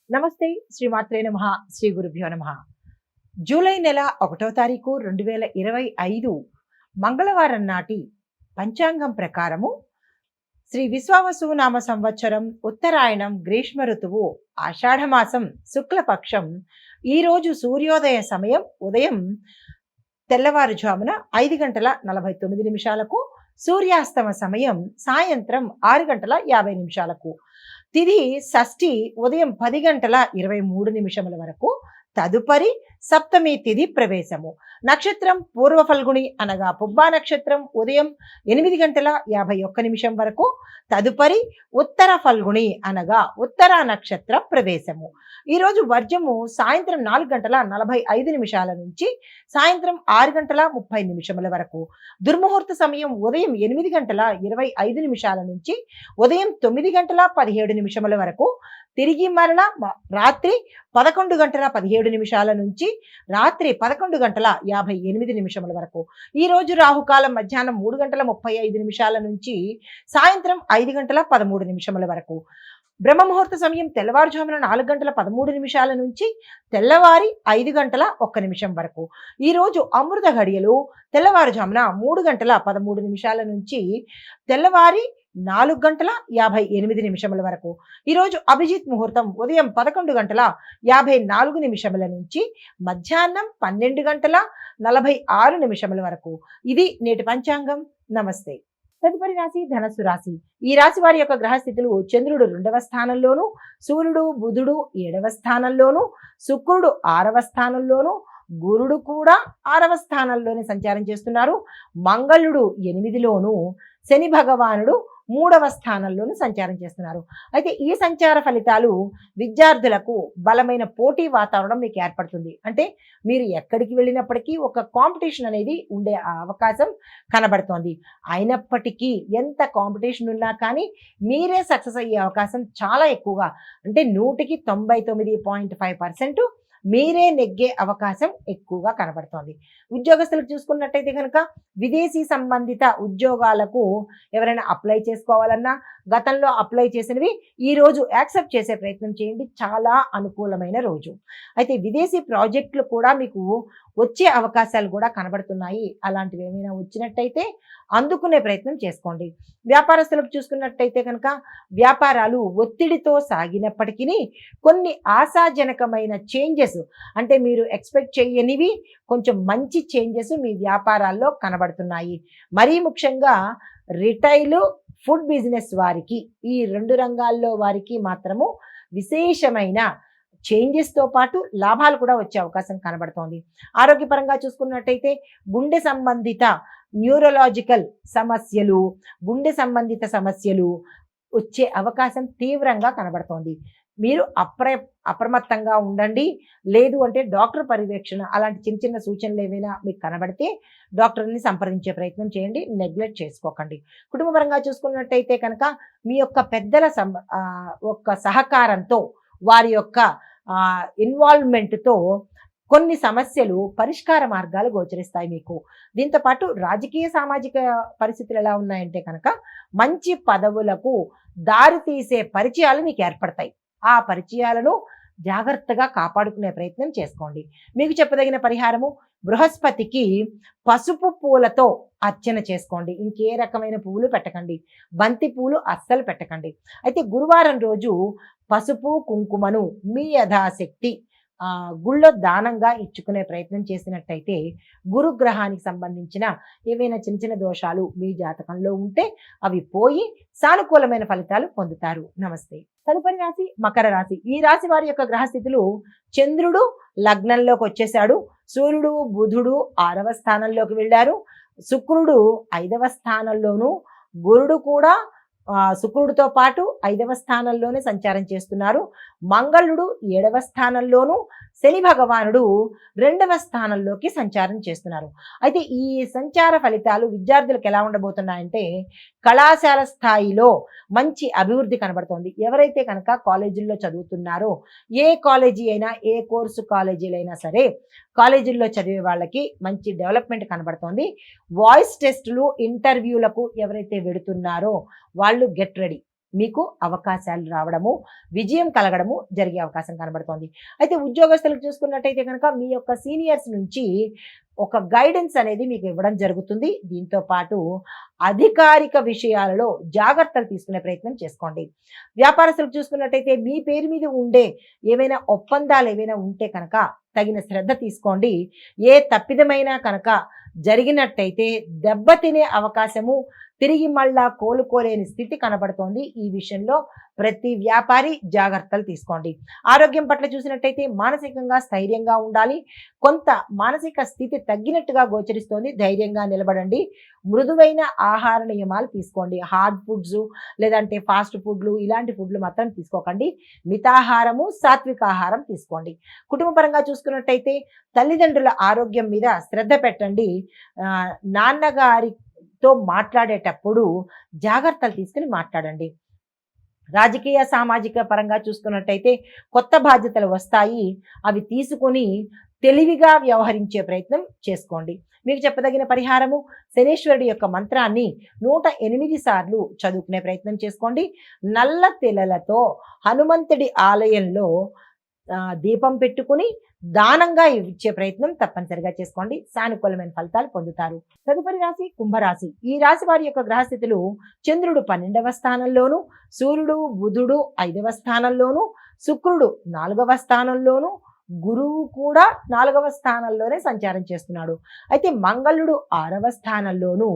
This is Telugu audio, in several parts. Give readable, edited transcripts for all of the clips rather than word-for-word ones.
నమస్తే. శ్రీమాత్రే నమః. శ్రీ గురుభ్యో నమః. జూలై నెల 1వ తారీఖు 2025 మంగళవారం నాటి పంచాంగం ప్రకారము శ్రీ విశ్వావసు నామ సంవత్సరం ఉత్తరాయణం గ్రీష్మ ఋతువు ఆషాఢమాసం శుక్లపక్షం ఈరోజు సూర్యోదయ సమయం ఉదయం తెల్లవారుజామున 5:49 సూర్యాస్తమ సమయం సాయంత్రం 6:50 తిథి షష్ఠి ఉదయం 10:23 వరకు. తదుపరి సప్తమి తిథి ప్రవేశము. నక్షత్రం పూర్వ ఫల్గుణి అనగా పుబ్బా నక్షత్రం ఉదయం 8:51 వరకు. తదుపరి ఉత్తర ఫల్గుణి అనగా ఉత్తర నక్షత్ర ప్రవేశము. ఈరోజు వర్జము సాయంత్రం 4:45 నుంచి సాయంత్రం 6:30 వరకు. దుర్ముహూర్త సమయం ఉదయం 8:25 నుంచి ఉదయం 9:17 వరకు. తిరిగి మరణ రాత్రి 11:17 నుంచి రాత్రి 11:58 వరకు. ఈ రోజు రాహుకాలం మధ్యాహ్నం 3:35 నుంచి సాయంత్రం 5:13 వరకు. బ్రహ్మముహూర్త సమయం తెల్లవారుజామున 4:13 నుంచి తెల్లవారి 5:01 వరకు. ఈ రోజు అమృత ఘడియలు తెల్లవారుజామున 3:13 నుంచి తెల్లవారి 4:58 వరకు. ఈరోజు అభిజిత్ ముహూర్తం ఉదయం 11:54 నుంచి మధ్యాహ్నం 12:46 వరకు. ఇది నేటి పంచాంగం. నమస్తే. తదుపరి రాశి ధనస్సు రాశి. ఈ రాశి వారి యొక్క గ్రహస్థితులు: చంద్రుడు 2వ స్థానంలోను, సూర్యుడు బుధుడు 7వ స్థానంలోను, శుక్రుడు 6వ స్థానంలోను, గురుడు కూడా 6వ స్థానంలోనే సంచారం చేస్తున్నారు. మంగళుడు 8లోను, శని భగవానుడు 3వ స్థానంలోనూ సంచారం చేస్తున్నారు. అయితే ఈ సంచార ఫలితాలు విద్యార్థులకు బలమైన పోటీ వాతావరణం మీకు ఏర్పడుతుంది. అంటే మీరు ఎక్కడికి వెళ్ళినప్పటికీ ఒక కాంపిటీషన్ అనేది ఉండే అవకాశం కనబడుతోంది. అయినప్పటికీ ఎంత కాంపిటీషన్ ఉన్నా కానీ మీరే సక్సెస్ అయ్యే అవకాశం చాలా ఎక్కువగా, అంటే 99.5% మీరే నెగ్గే అవకాశం ఎక్కువగా కనబడుతోంది. ఉద్యోగస్తులకు చూసుకున్నట్టయితే కనుక విదేశీ సంబంధిత ఉద్యోగాలకు ఎవరైనా అప్లై చేసుకోవాలన్నా గతంలో అప్లై చేసినవి ఈ రోజు యాక్సెప్ట్ చేసే ప్రయత్నం చేయండి. చాలా అనుకూలమైన రోజు. అయితే విదేశీ ప్రాజెక్టులు కూడా మీకు వచ్చే అవకాశాలు కూడా కనబడుతున్నాయి. అలాంటివి ఏమైనా వచ్చినట్టయితే అందుకునే ప్రయత్నం చేసుకోండి. వ్యాపారస్తులకు చూసుకున్నట్టయితే కనుక వ్యాపారాలు ఒత్తిడితో సాగినప్పటికీ కొన్ని ఆశాజనకమైన చేంజెస్, అంటే మీరు ఎక్స్పెక్ట్ చేయనివి కొంచెం మంచి చేంజెస్ మీ వ్యాపారాల్లో కనబడుతున్నాయి. మరీ ముఖ్యంగా రిటైల్, ఫుడ్ బిజినెస్ వారికి, ఈ 2 రంగాల్లో వారికి మాత్రము విశేషమైన చేంజెస్తో పాటు లాభాలు కూడా వచ్చే అవకాశం కనబడుతోంది. ఆరోగ్యపరంగా చూసుకున్నట్టయితే గుండె సంబంధిత న్యూరలాజికల్ సమస్యలు, గుండె సంబంధిత సమస్యలు వచ్చే అవకాశం తీవ్రంగా కనబడుతోంది. మీరు అప్రమత్తంగా ఉండండి. లేదు అంటే డాక్టర్ పర్యవేక్షణ, అలాంటి చిన్న చిన్న సూచనలు ఏవైనా మీకు కనబడితే డాక్టర్ని సంప్రదించే ప్రయత్నం చేయండి. నెగ్లెక్ట్ చేసుకోకండి. కుటుంబపరంగా చూసుకున్నట్టయితే కనుక మీ యొక్క పెద్దల ఒక సహకారంతో, వారి యొక్క ఇన్వాల్వ్మెంట్తో కొన్ని సమస్యలు పరిష్కార మార్గాలు గోచరిస్తాయి మీకు. దీంతో పాటు రాజకీయ సామాజిక పరిస్థితులు ఎలా ఉన్నాయంటే కనుక మంచి పదవులకు దారి తీసే పరిచయాలు మీకు ఏర్పడతాయి. ఆ పరిచయాలను జాగ్రత్తగా కాపాడుకునే ప్రయత్నం చేసుకోండి. మీకు చెప్పదగిన పరిహారము: బృహస్పతికి పసుపు పూలతో అర్చన చేసుకోండి. ఇంకే రకమైన పువ్వులు పెట్టకండి. బంతి పూలు అస్సలు పెట్టకండి. అయితే గురువారం రోజు పసుపు కుంకుమను మీ యథాశక్తి గుళ్ళో దానంగా ఇచ్చుకునే ప్రయత్నం చేసినట్టయితే గురుగ్రహానికి సంబంధించిన ఏవైనా చిన్న చిన్న దోషాలు మీ జాతకంలో ఉంటే అవి పోయి సానుకూలమైన ఫలితాలు పొందుతారు. నమస్తే. తదుపరి రాశి మకర రాశి. ఈ రాశి వారి యొక్క గ్రహస్థితులు: చంద్రుడు లగ్నంలోకి వచ్చేసాడు, సూర్యుడు బుధుడు 6వ స్థానంలోకి వెళ్ళారు, శుక్రుడు 5వ స్థానంలోను, గురుడు కూడా శుక్రుడితో పాటు 5వ స్థానంలోనే సంచారం చేస్తున్నారు. మంగళుడు 7వ స్థానంలోను, శని భగవానుడు 2వ స్థానంలోకి సంచారం చేస్తున్నారు. అయితే ఈ సంచార ఫలితాలు విద్యార్థులకు ఎలా ఉండబోతున్నాయంటే కళాశాల స్థాయిలో మంచి అభివృద్ధి కనబడుతోంది. ఎవరైతే కనుక కాలేజీల్లో చదువుతున్నారో, ఏ కాలేజీ అయినా, ఏ కోర్సు కాలేజీలు అయినా సరే, కాలేజీల్లో చదివే వాళ్ళకి మంచి డెవలప్మెంట్ కనబడుతోంది. వాయిస్ టెస్టులు, ఇంటర్వ్యూలకు ఎవరైతే వెడుతున్నారో వాళ్ళు గెట్ రెడీ. మీకు అవకాశాలు రావడము, విజయం కలగడము జరిగే అవకాశం కనబడుతోంది. అయితే ఉద్యోగస్తులకు చూసుకున్నట్టయితే కనుక మీ యొక్క సీనియర్స్ నుంచి ఒక గైడెన్స్ అనేది మీకు ఇవ్వడం జరుగుతుంది. దీంతో పాటు అధికారిక విషయాలలో జాగ్రత్తలు తీసుకునే ప్రయత్నం చేసుకోండి. వ్యాపారస్తులకు చూసుకున్నట్టయితే మీ పేరు మీద ఉండే ఏవైనా ఒప్పందాలు ఏవైనా ఉంటే కనుక తగిన శ్రద్ధ తీసుకోండి. ఏ తప్పిదమైనా కనుక జరిగినట్టయితే దెబ్బతినే అవకాశము, తిరిగి మళ్ళా కోలుకోలేని స్థితి కనబడుతోంది. ఈ విషయంలో ప్రతి వ్యాపారి జాగ్రత్తలు తీసుకోండి. ఆరోగ్యం పట్ల చూసినట్టయితే మానసికంగా స్థైర్యంగా ఉండాలి. కొంత మానసిక స్థితి తగ్గినట్టుగా గోచరిస్తోంది. ధైర్యంగా నిలబడండి. మృదువైన ఆహార నియమాలు తీసుకోండి. హార్డ్ ఫుడ్స్ లేదంటే ఫాస్ట్ ఫుడ్లు ఇలాంటి ఫుడ్లు మాత్రం తీసుకోకండి. మితాహారము, సాత్విక ఆహారం తీసుకోండి. కుటుంబ పరంగా చూసుకున్నట్టయితే తల్లిదండ్రుల ఆరోగ్యం మీద శ్రద్ధ పెట్టండి. నాన్నగారితో మాట్లాడేటప్పుడు జాగ్రత్తలు తీసుకుని మాట్లాడండి. రాజకీయ సామాజిక పరంగా చూసుకున్నట్టయితే కొత్త బాధ్యతలు వస్తాయి. అవి తీసుకొని తెలివిగా వ్యవహరించే ప్రయత్నం చేసుకోండి. మీకు చెప్పదగిన పరిహారము శనేశ్వరుడి యొక్క మంత్రాన్ని 108 సార్లు చదువుకునే ప్రయత్నం చేసుకోండి. నల్ల తెలలతో హనుమంతుడి ఆలయంలో దీపం పెట్టుకుని దానంగా ఇచ్చే ప్రయత్నం తప్పనిసరిగా చేసుకోండి. సానుకూలమైన ఫలితాలు పొందుతారు. తదుపరి రాశి కుంభరాశి. ఈ రాశి వారి యొక్క గ్రహస్థితులు చంద్రుడు 12వ స్థానంలోను, సూర్యుడు బుధుడు 5వ స్థానంలోను, శుక్రుడు 4వ స్థానంలోను, గురువు కూడా 4వ స్థానంలోనే సంచారం చేస్తున్నాడు. అయితే మంగళుడు 6వ స్థానంలోను,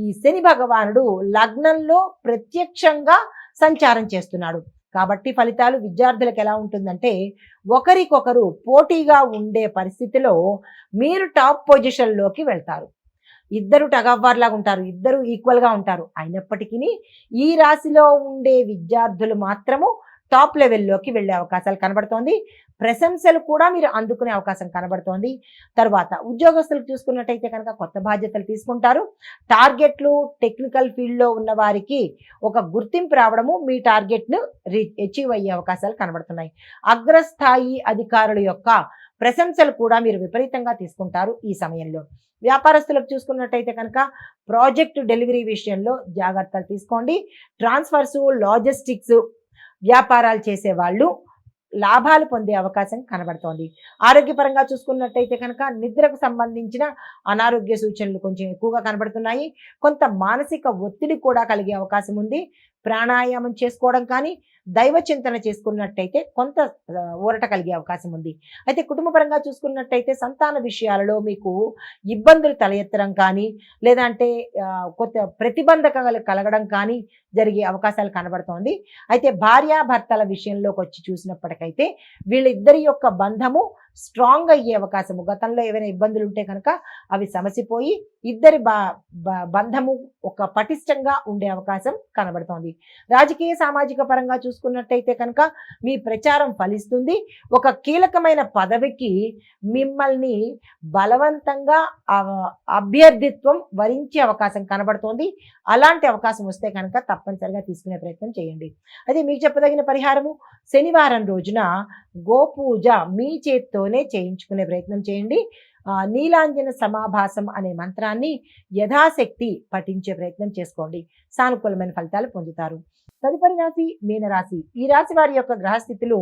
ఈ శని భగవానుడు లగ్నంలో ప్రత్యక్షంగా సంచారం చేస్తున్నాడు. కాబట్టి ఫలితాలు విద్యార్థులకు ఎలా ఉంటుందంటే ఒకరికొకరు పోటీగా ఉండే పరిస్థితిలో మీరు టాప్ పొజిషన్లోకి వెళ్తారు. ఇద్దరు టగవ్వార్లాగా ఉంటారు, ఇద్దరు ఈక్వల్గా ఉంటారు. అయినప్పటికీ ఈ రాశిలో ఉండే విద్యార్థులు మాత్రము టాప్ లెవెల్లోకి వెళ్ళే అవకాశాలు కనబడుతోంది. ప్రశంసలు కూడా మీరు అందుకునే అవకాశం కనబడుతోంది. తర్వాత ఉద్యోగస్తులకు చూసుకున్నట్టయితే కనుక కొత్త బాధ్యతలు తీసుకుంటారు. టార్గెట్లు టెక్నికల్ ఫీల్డ్లో ఉన్న వారికి ఒక గుర్తింపు రావడము, మీ టార్గెట్ను అచీవ్ అయ్యే అవకాశాలు కనబడుతున్నాయి. అగ్రస్థాయి అధికారుల యొక్క ప్రశంసలు కూడా మీరు విపరీతంగా తీసుకుంటారు ఈ సమయంలో. వ్యాపారస్తులకు చూసుకున్నట్టయితే కనుక ప్రాజెక్టు డెలివరీ విషయంలో జాగ్రత్తలు తీసుకోండి. ట్రాన్స్ఫర్స్, లాజిస్టిక్స్ వ్యాపారాలు చేసే వాళ్ళు లాభాలు పొందే అవకాశం కనబడుతోంది. ఆరోగ్యపరంగా చూసుకున్నట్టయితే కనుక నిద్రకు సంబంధించిన అనారోగ్య సూచనలు కొంచెం ఎక్కువగా కనబడుతున్నాయి. కొంత మానసిక ఒత్తిడి కూడా కలిగే అవకాశం ఉంది. ప్రాణాయామం చేసుకోవడం కానీ దైవ చింతన చేసుకున్నట్టయితే కొంత ఊరట కలిగే అవకాశం ఉంది. అయితే కుటుంబ పరంగా చూసుకున్నట్టయితే సంతాన విషయాలలో మీకు ఇబ్బందులు తలెత్తడం కానీ లేదంటే కొత్త ప్రతిబంధకాలు కలగడం కానీ జరిగే అవకాశాలు కనబడుతోంది. అయితే భార్యాభర్తల విషయంలోకి వచ్చి చూసినప్పటికైతే వీళ్ళిద్దరి యొక్క బంధము స్ట్రాంగ్ అయ్యే అవకాశము, గతంలో ఏవైనా ఇబ్బందులు ఉంటే కనుక అవి సమసిపోయి ఇద్దరి బంధము ఒక పటిష్టంగా ఉండే అవకాశం కనబడుతోంది. రాజకీయ సామాజిక పరంగా చూసుకున్నట్టయితే కనుక మీ ప్రచారం ఫలిస్తుంది. ఒక కీలకమైన పదవికి మిమ్మల్ని బలవంతంగా అభ్యర్థిత్వం వరించే అవకాశం కనబడుతోంది. అలాంటి అవకాశం వస్తే కనుక తప్పనిసరిగా తీసుకునే ప్రయత్నం చేయండి. అదే మీకు చెప్పదగిన పరిహారము శనివారం రోజున గోపూజ మీ చేత్తోనే చేయించుకునే ప్రయత్నం చేయండి. నీలాంజన సమాభాసం అనే మంత్రాన్ని యథాశక్తి పఠించే ప్రయత్నం చేసుకోండి. సానుకూలమైన ఫలితాలు పొందుతారు. తదుపరి రాశి మీనరాశి. ఈ రాశి వారి యొక్క గ్రహస్థితులు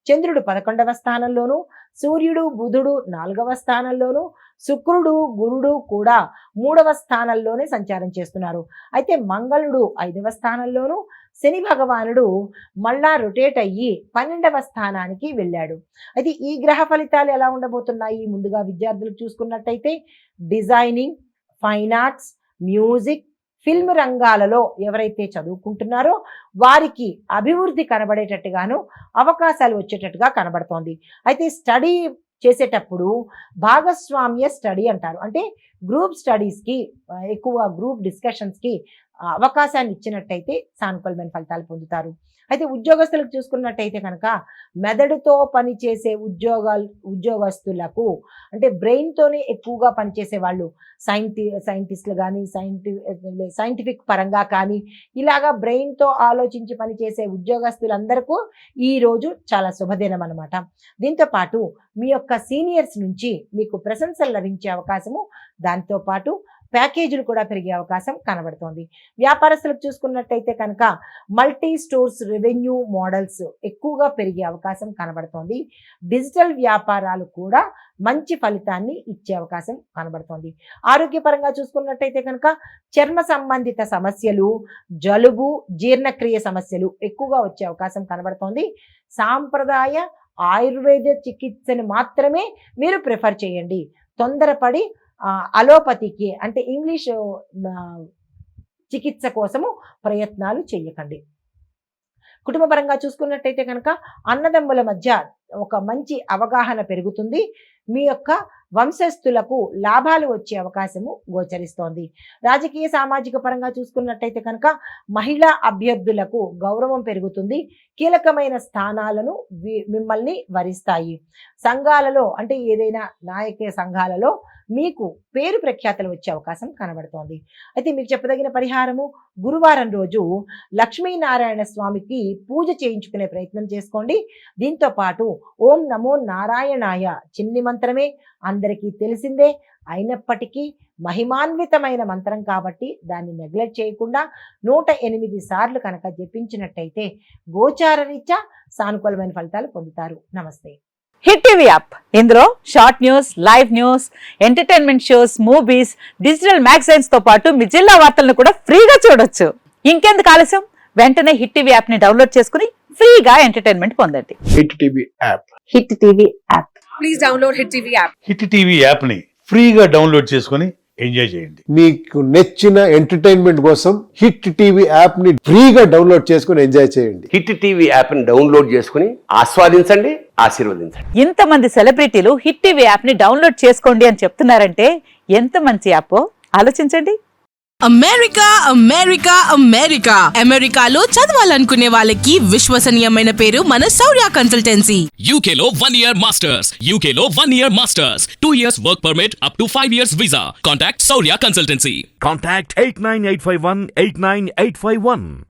చంద్రుడు 11వ స్థానంలోను, సూర్యుడు బుధుడు 4వ స్థానంలోను, శుక్రుడు గురుడు కూడా 3వ స్థానంలోనే సంచారం చేస్తున్నారు. అయితే మంగళుడు 5వ స్థానంలోను, శని భగవానుడు మళ్ళా రొటేట్ అయ్యి 12వ స్థానానికి వెళ్ళాడు. అయితే ఈ గ్రహ ఫలితాలు ఎలా ఉండబోతున్నాయి? ముందుగా విద్యార్థులకు చూసుకున్నట్టయితే designing, fine arts, music, film రంగాలలో ఎవరైతే చదువుకుంటున్నారో వారికి అభివృద్ధి కనబడేటట్టుగాను అవకాశాలు వచ్చేటట్టుగా కనబడుతోంది. అయితే స్టడీ చేసేటప్పుడు భాగస్వామ్య స్టడీ అంటారు. అంటే గ్రూప్ స్టడీస్కి ఎక్కువ గ్రూప్ డిస్కషన్స్కి అవకాశాన్ని ఇచ్చినట్టయితే సానుకూలమైన ఫలితాలు పొందుతారు. అయితే ఉద్యోగస్తులకు చూసుకున్నట్టయితే కనుక మెదడుతో పనిచేసే ఉద్యోగస్తులకు అంటే బ్రెయిన్తోనే ఎక్కువగా పనిచేసే వాళ్ళు సైంటిస్టులు కానీ సైంటిఫిక్ పరంగా కానీ ఇలాగా బ్రెయిన్తో ఆలోచించి పనిచేసే ఉద్యోగస్తులందరికీ ఈరోజు చాలా శుభదినం అనమాట. దీంతోపాటు మీ యొక్క సీనియర్స్ నుంచి మీకు ప్రశంసలు లభించే అవకాశము, దాంతోపాటు ప్యాకేజీలు కూడా పెరిగే అవకాశం కనబడుతోంది. వ్యాపారస్తులకు చూసుకున్నట్టయితే కనుక మల్టీ స్టోర్స్ రెవెన్యూ మోడల్స్ ఎక్కువగా పెరిగే అవకాశం కనబడుతోంది. డిజిటల్ వ్యాపారాలు కూడా మంచి ఫలితాన్ని ఇచ్చే అవకాశం కనబడుతోంది. ఆరోగ్యపరంగా చూసుకున్నట్టయితే కనుక చర్మ సంబంధిత సమస్యలు, జలుబు, జీర్ణక్రియ సమస్యలు ఎక్కువగా వచ్చే అవకాశం కనబడుతోంది. సాంప్రదాయ ఆయుర్వేద చికిత్సను మాత్రమే మీరు ప్రిఫర్ చేయండి. తొందరపడి అలోపతికి అంటే ఇంగ్లీష్ చికిత్స కోసము ప్రయత్నాలు చేయకండి. కుటుంబ పరంగా చూసుకున్నట్టయితే కనుక అన్నదమ్ముల మధ్య ఒక మంచి అవగాహన పెరుగుతుంది. మీ యొక్క వంశస్థులకు లాభాలు వచ్చే అవకాశము గోచరిస్తోంది. రాజకీయ సామాజిక పరంగా చూసుకున్నట్టయితే కనుక మహిళా అభ్యర్థులకు గౌరవం పెరుగుతుంది. కీలకమైన స్థానాలను మిమ్మల్ని వరిస్తాయి. సంఘాలలో అంటే ఏదైనా నాయకీయ సంఘాలలో మీకు పేరు ప్రఖ్యాతలు వచ్చే అవకాశం కనబడుతోంది. అయితే మీకు చెప్పదగిన పరిహారము, గురువారం రోజు లక్ష్మీనారాయణ స్వామికి పూజ చేయించుకునే ప్రయత్నం చేసుకోండి. దీంతో పాటు ఓం నమో నారాయణాయ చిన్ని మంత్రమే అందరికీ తెలిసిందే, అయినప్పటికీ మహిమాన్వితమైన మంత్రం కాబట్టి దాన్ని నెగ్లెక్ట్ చేయకుండా 108 సార్లు కనుక జపించినట్టయితే గోచార రీత్యా సానుకూలమైన ఫలితాలు పొందుతారు. నమస్తే. హిట్ టీవీ యాప్, ఇందులో short news, live news, entertainment shows, movies, digital magazines తో పాటు మీ జిల్లా వార్తలను కూడా ఫ్రీగా చూడొచ్చు. ఇంకెందుకు ఆలస్యం, వెంటనే హిట్ టీవీ యాప్ ని డౌన్లోడ్ చేసుకుని ఫ్రీగా ఎంటర్టైన్మెంట్ పొందండి. Hit TV app. Hit TV app. Please download hit TV app. Hit TV app ని ఫ్రీగా డౌన్లోడ్ చేసుకొని ఎంజాయ్ చేయండి. మీకు నచ్చిన ఎంటర్టైన్మెంట్ కోసం హిట్ టీవీ యాప్ ని ఫ్రీగా డౌన్లోడ్ చేసుకొని ఎంజాయ్ చేయండి. హిట్ టీవీ యాప్ ని డౌన్లోడ్ చేసుకుని ఆస్వాదించండి, ఆశీర్వదించండి. ఇంతమంది సెలబ్రిటీలు హిట్ టీవీ యాప్ ని డౌన్లోడ్ చేసుకోండి అని చెప్తున్నారంటే ఎంత మంచి యాప్ ఆలోచించండి. అమెరికా అమెరికా అమెరికా అమెరికాలో చదవాలనుకునే వాళ్ళకి విశ్వసనీయమైన పేరు మన శౌర్య కన్సల్టెన్సీ. UK లో 1 year masters. UK లో 1 year masters. 2 years work permit up to 5 years visa. Contact Saurya Consultancy. Contact 89851 89851.